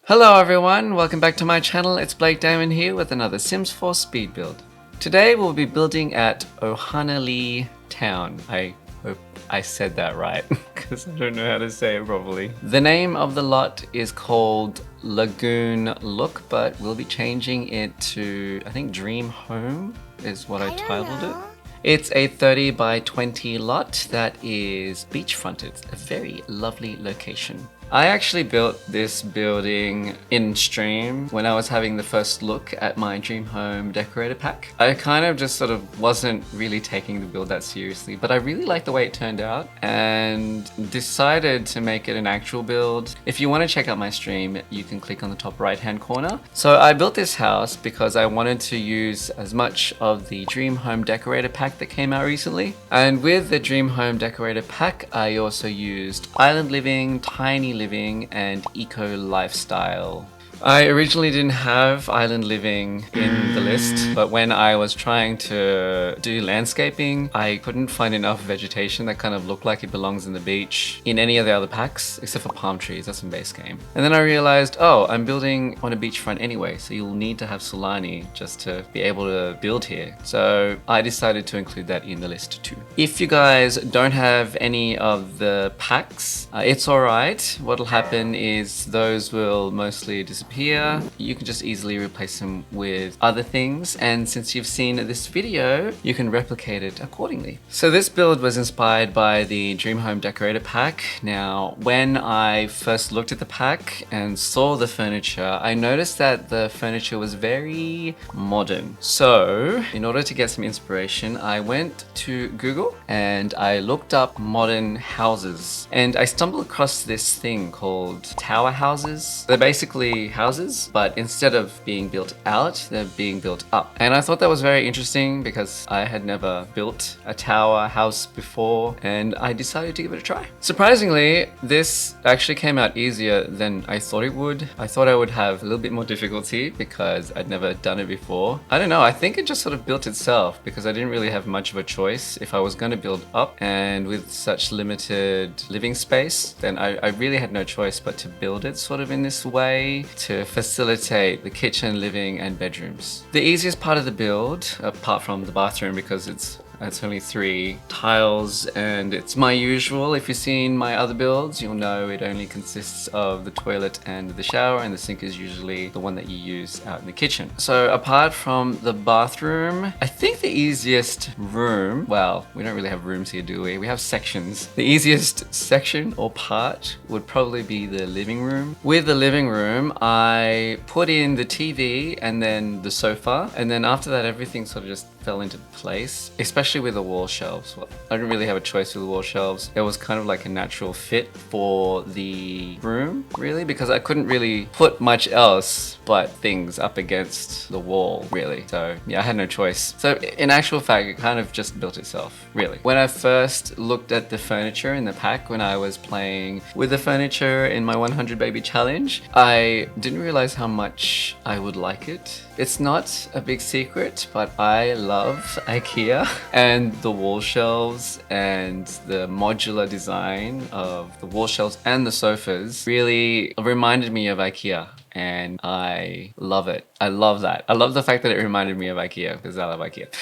Hello everyone, welcome back to my channel. It's Blake Damon here with another Sims 4 speed build. Today we'll be building at Ohanali Town. I hope I said that right because I don't know how to say it properly. The name of the lot is called Lagoon Look, but we'll be changing it to, I think, Dream Home is what I titled it. It's a 30 by 20 lot that is beachfronted, a very lovely location. I actually built this building in stream when I was having the first look at my dream home decorator pack. I kind of just sort of wasn't really taking the build that seriously, but I really liked the way it turned out and decided to make it an actual build. If you want to check out my stream, you can click on the top right hand corner. So I built this house because I wanted to use as much of the dream home decorator pack that came out recently. And with the dream home decorator pack, I also used island living, tiny living, and eco lifestyle. I originally didn't have island living in the list, but when I was trying to do landscaping, I couldn't find enough vegetation that kind of looked like it belongs in the beach in any of the other packs, except for palm trees. That's in base game. And then I realized, oh, I'm building on a beachfront anyway, so you'll need to have Solani just to be able to build here. So I decided to include that in the list too. If you guys don't have any of the packs, it's alright. What'll happen is those will mostly disappear. You can just easily replace them with other things, and since you've seen this video, you can replicate it accordingly. So this build was inspired by the Dream Home Decorator pack. Now, when I first looked at the pack and saw the furniture, I noticed that the furniture was very modern. So, in order to get some inspiration, I went to Google and I looked up modern houses, and I stumbled across this thing called tower houses. They're basically houses, but instead of being built out, they're being built up. And I thought that was very interesting because I had never built a tower house before, and I decided to give it a try. Surprisingly, this actually came out easier than I thought it would. I thought I would have a little bit more difficulty because I'd never done it before. I don't know, I think it just sort of built itself because I didn't really have much of a choice. If I was going to build up, and with such limited living space, then I really had no choice but to build it sort of in this way to facilitate the kitchen, living, and bedrooms. The easiest part of the build, apart from the bathroom because it's only 3 tiles and it's my usual. If you've seen my other builds, you'll know it only consists of the toilet and the shower, and the sink is usually the one that you use out in the kitchen. So apart from the bathroom, I think the easiest room, well, we don't really have rooms here, do we? We have sections. The easiest section or part would probably be the living room. With the living room, I put in the TV and then the sofa, and then after that everything sort of just fell into place, especially with the wall shelves. Well, I didn't really have a choice with the wall shelves. It was kind of like a natural fit for the room, really, because I couldn't really put much else but things up against the wall, really. So yeah, I had no choice. So in actual fact, it kind of just built itself, really. When I first looked at the furniture in the pack, when I was playing with the furniture in my 100 baby challenge, I didn't realize how much I would like it. It's not a big secret, but I love IKEA, and the wall shelves and the modular design of the wall shelves and the sofas really reminded me of IKEA. And I love it. I love that. I love the fact that it reminded me of IKEA because I love IKEA.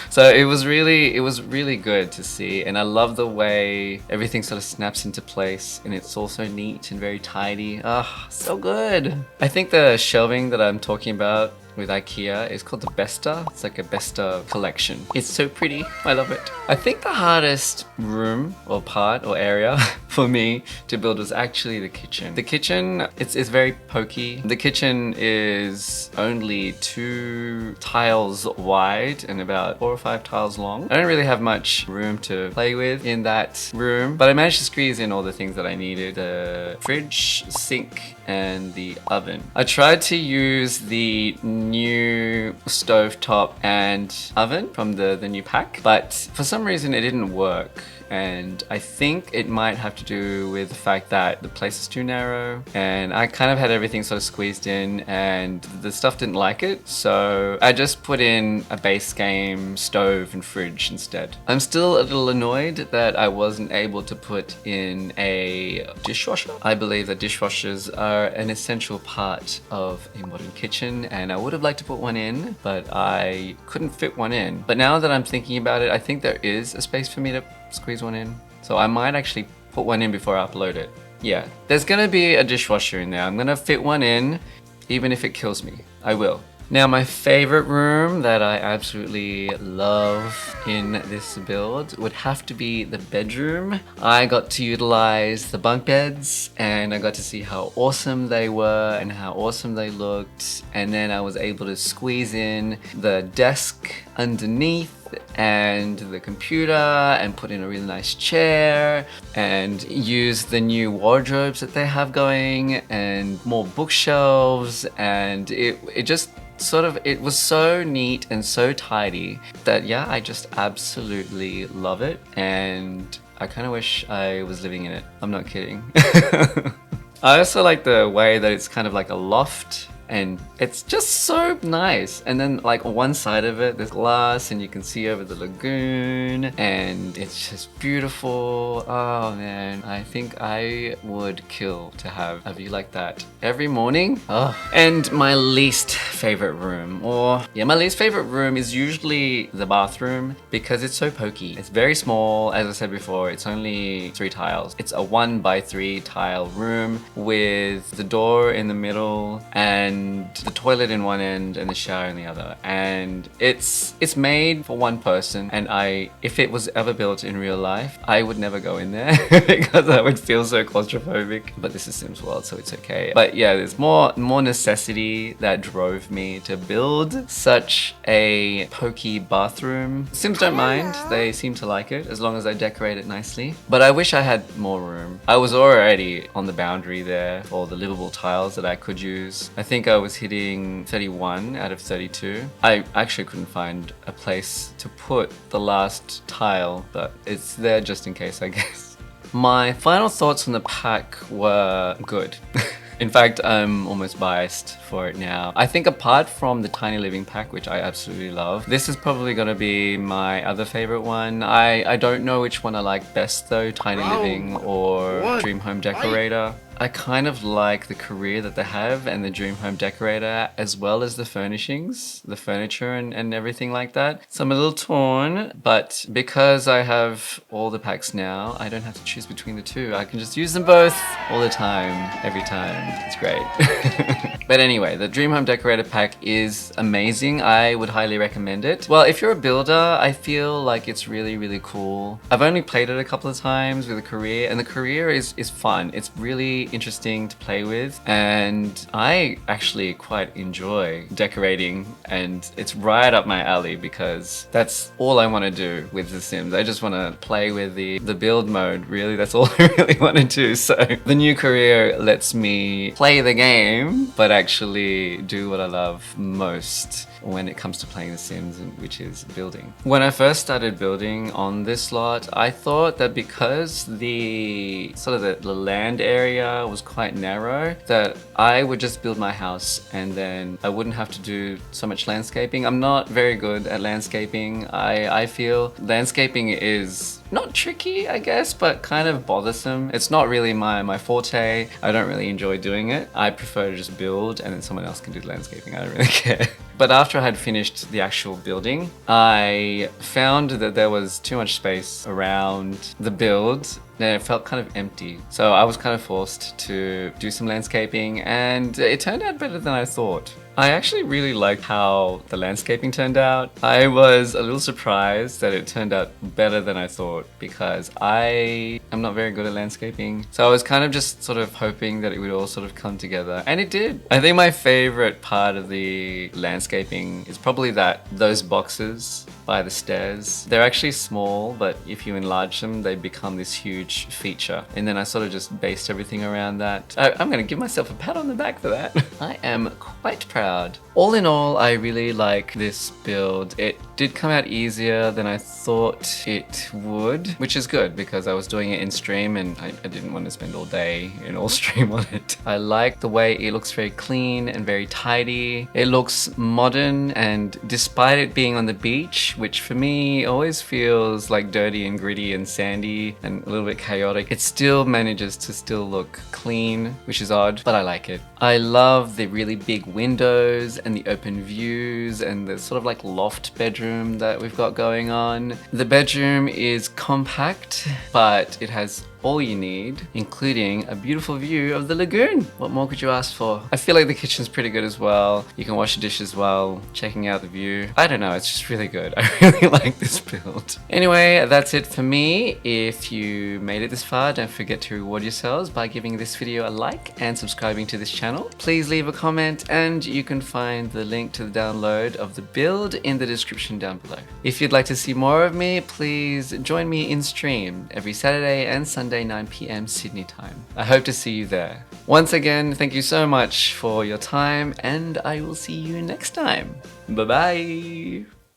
So it was really good to see, and I love the way everything sort of snaps into place, and it's also neat and very tidy. Ah, so good. I think the shelving that I'm talking about with IKEA is called the Besta. It's like a Besta collection. It's so pretty. I love it. I think the hardest room or part or area for me to build was actually the kitchen. The kitchen, it's very pokey. The kitchen is only 2 tiles wide and about 4 or 5 tiles long. I don't really have much room to play with in that room, but I managed to squeeze in all the things that I needed. The fridge, sink, and the oven. I tried to use the new stovetop and oven from the new pack, but for some reason it didn't work. and I think it might have to do with the fact that the place is too narrow, and I kind of had everything sort of squeezed in, and the stuff didn't like it, so I just put in a base game stove and fridge instead. I'm still a little annoyed that I wasn't able to put in a dishwasher. I believe that dishwashers are an essential part of a modern kitchen, and I would have liked to put one in, but I couldn't fit one in. But now that I'm thinking about it, I think there is a space for me to squeeze one in. So I might actually put one in before I upload it. Yeah, there's gonna be a dishwasher in there. I'm gonna fit one in, even if it kills me. I will. Now, my favorite room that I absolutely love in this build would have to be the bedroom. I got to utilize the bunk beds, and I got to see how awesome they were and how awesome they looked. And then I was able to squeeze in the desk underneath and the computer and put in a really nice chair and use the new wardrobes that they have going and more bookshelves, and it just sort of, it was so neat and so tidy that yeah, I just absolutely love it, and I kind of wish I was living in it. I'm not kidding. I also like the way that it's kind of like a loft, and it's just so nice. And then like on one side of it, there's glass and you can see over the lagoon, and it's just beautiful. Oh man, I think I would kill to have a view like that every morning. Oh. And my least favorite room, or yeah, my least favorite room is usually the bathroom because it's so pokey. It's very small. As I said before, it's only 3 tiles. It's a 1x3 tile room with the door in the middle and the toilet in one end and the shower in the other, and it's made for one person, and if it was ever built in real life, I would never go in there because I would feel so claustrophobic. But this is Sims World, so it's okay. But yeah, there's more necessity that drove me to build such a pokey bathroom. Sims don't mind, they seem to like it as long as I decorate it nicely, but I wish I had more room. I was already on the boundary there for the livable tiles that I could use. I think I was hitting 31 out of 32. I actually couldn't find a place to put the last tile, but it's there just in case, I guess. My final thoughts on the pack were good. In fact, I'm almost biased for it now. I think apart from the Tiny Living pack, which I absolutely love, this is probably gonna be my other favorite one. I don't know which one I like best though, Tiny Living or Dream Home Decorator. I kind of like the career that they have and the Dream Home Decorator, as well as the furnishings, the furniture and everything like that. So I'm a little torn, but because I have all the packs now, I don't have to choose between the two. I can just use them both all the time, every time. It's great. But anyway, the Dream Home Decorator pack is amazing. I would highly recommend it. Well, if you're a builder, I feel like it's really, really cool. I've only played it a couple of times with a career, and the career is fun. It's really interesting to play with, and I actually quite enjoy decorating, and it's right up my alley because that's all I want to do with The Sims. I just want to play with the build mode, really. That's all I really want to do. So the new career lets me play the game, but actually do what I love most when it comes to playing The Sims, which is building. When I first started building on this slot, I thought that because the land area was quite narrow, that I would just build my house and then I wouldn't have to do so much landscaping. I'm not very good at landscaping. I feel landscaping is not tricky, I guess, but kind of bothersome. It's not really my forte. I don't really enjoy doing it. I prefer to just build and then someone else can do the landscaping. I don't really care. But after I had finished the actual building, I found that there was too much space around the build and it felt kind of empty. So I was kind of forced to do some landscaping, and it turned out better than I thought. I actually really liked how the landscaping turned out. I was a little surprised that it turned out better than I thought because I am not very good at landscaping. So I was kind of just sort of hoping that it would all sort of come together, and it did. I think my favorite part of the landscaping is probably those boxes by the stairs. They're actually small, but if you enlarge them, they become this huge feature. And then I sort of just based everything around that. I'm gonna give myself a pat on the back for that. I am quite proud. All in all, I really like this build. It did come out easier than I thought it would, which is good because I was doing it in stream and I didn't want to spend all day in all stream on it. I like the way it looks very clean and very tidy. It looks modern, and despite it being on the beach, which for me always feels like dirty and gritty and sandy and a little bit chaotic, it still manages to still look clean, which is odd, but I like it. I love the really big windows and the open views and the sort of like loft bedroom that we've got going on. The bedroom is compact, but it has all you need, including a beautiful view of the lagoon. What more could you ask for? I feel like the kitchen's pretty good as well. You can wash the dishes well, checking out the view. I don't know, it's just really good. I really like this build. Anyway, that's it for me. If you made it this far, don't forget to reward yourselves by giving this video a like and subscribing to this channel. Please leave a comment, and you can find the link to the download of the build in the description down below. If you'd like to see more of me, please join me in stream every Saturday and Sunday 9 PM Sydney time. I hope to see you there. Once again, thank you so much for your time, and I will see you next time. Bye bye.